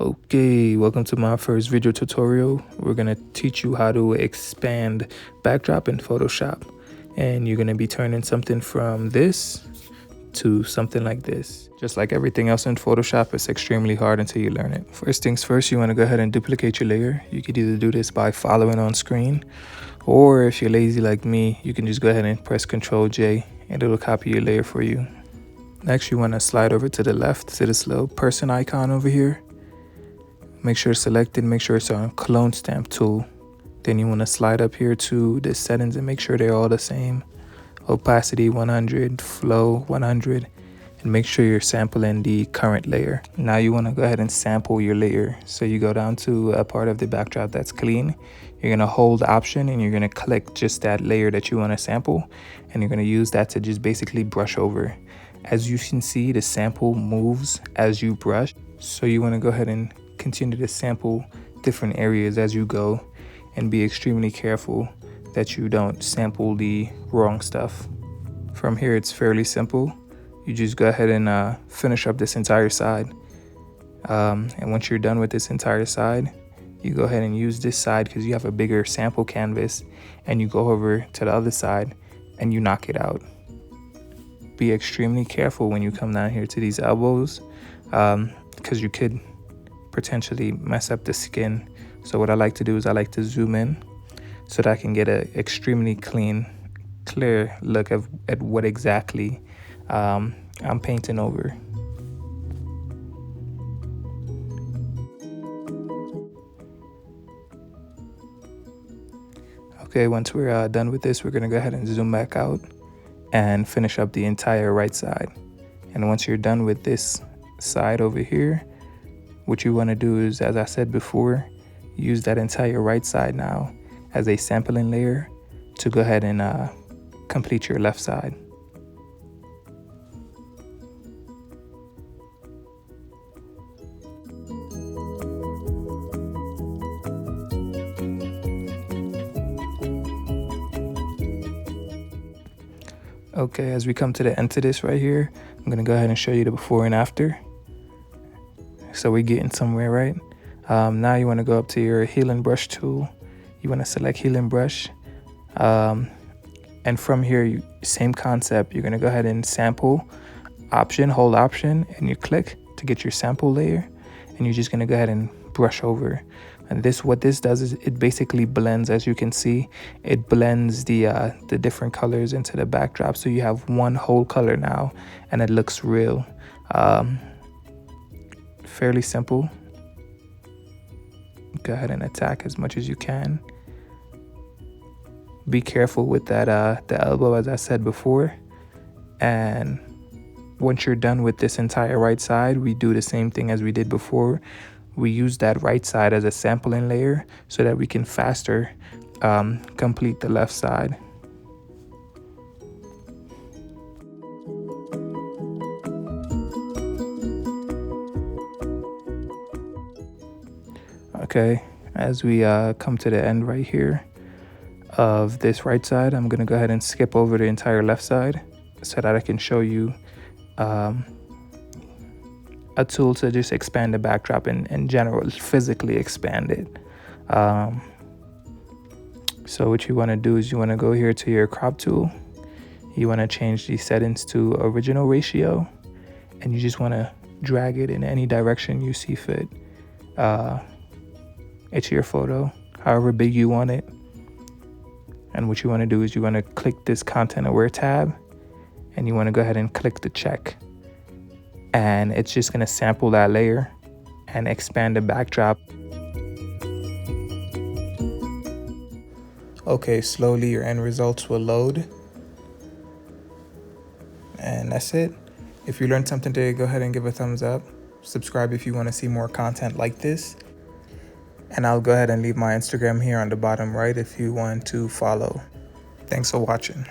Okay, welcome to my first video tutorial. We're gonna teach you how to expand backdrop in Photoshop. And you're gonna be turning something from this to something like this. Just like everything else in Photoshop, it's extremely hard until you learn it. First things first, you wanna go ahead and duplicate your layer. You could either do this by following on screen, or if you're lazy like me, you can just go ahead and press Ctrl J and it'll copy your layer for you. Next, you wanna slide over to the left to this little person icon over here. Make sure it's selected, make sure it's on clone stamp tool. Then you want to slide up here to the settings and make sure they're all the same. Opacity 100, flow 100, and make sure you're sampling the current layer. Now you want to go ahead and sample your layer. So you go down to a part of the backdrop that's clean. You're going to hold Option and you're going to click just that layer that you want to sample. And you're going to use that to just basically brush over. As you can see, the sample moves as you brush. So you want to go ahead and continue to sample different areas as you go and be extremely careful that you don't sample the wrong stuff. From here, it's fairly simple. You just go ahead and finish up this entire side. And once you're done with this entire side, you go ahead and use this side because you have a bigger sample canvas, and you go over to the other side and you knock it out. Be extremely careful when you come down here to these elbows because you could potentially mess up the skin. So what I like to do is I like to zoom in so that I can get an extremely clear look at what exactly I'm painting over. Okay, once we're done with this, we're gonna go ahead and zoom back out and finish up the entire right side. And once you're done with this side over here, what you want to do is, as I said before, use that entire right side now as a sampling layer to go ahead and complete your left side. Okay, as we come to the end to this right here, I'm going to go ahead and show you the before and after. So we're getting somewhere, right? Now you want to go up to your healing brush tool. You want to select healing brush. And from here, same concept. You're going to go ahead and sample, Option, hold Option, and you click to get your sample layer. And you're just going to go ahead and brush over. And what this does is it basically blends, as you can see, it blends the different colors into the backdrop. So you have one whole color now, and it looks real. Fairly simple. Go ahead and attack as much as you can. Be careful with that the elbow, as I said before. And once you're done with this entire right side, we do the same thing as we did before. We use that right side as a sampling layer so that we can faster complete the left side. Okay, as we come to the end right here of this right side, I'm gonna go ahead and skip over the entire left side so that I can show you a tool to just expand the backdrop in general, physically expand it. So what you want to do is you want to go here to your crop tool. You want to change the settings to original ratio, and you just want to drag it in any direction you see fit. It's your photo, however big you want it. And what you want to do is you want to click this content aware tab, and you want to go ahead and click the check. And it's just going to sample that layer and expand the backdrop. Okay, slowly your end results will load. And that's it. If you learned something today, go ahead and give a thumbs up. Subscribe if you want to see more content like this. And I'll go ahead and leave my Instagram here on the bottom right if you want to follow. Thanks for watching.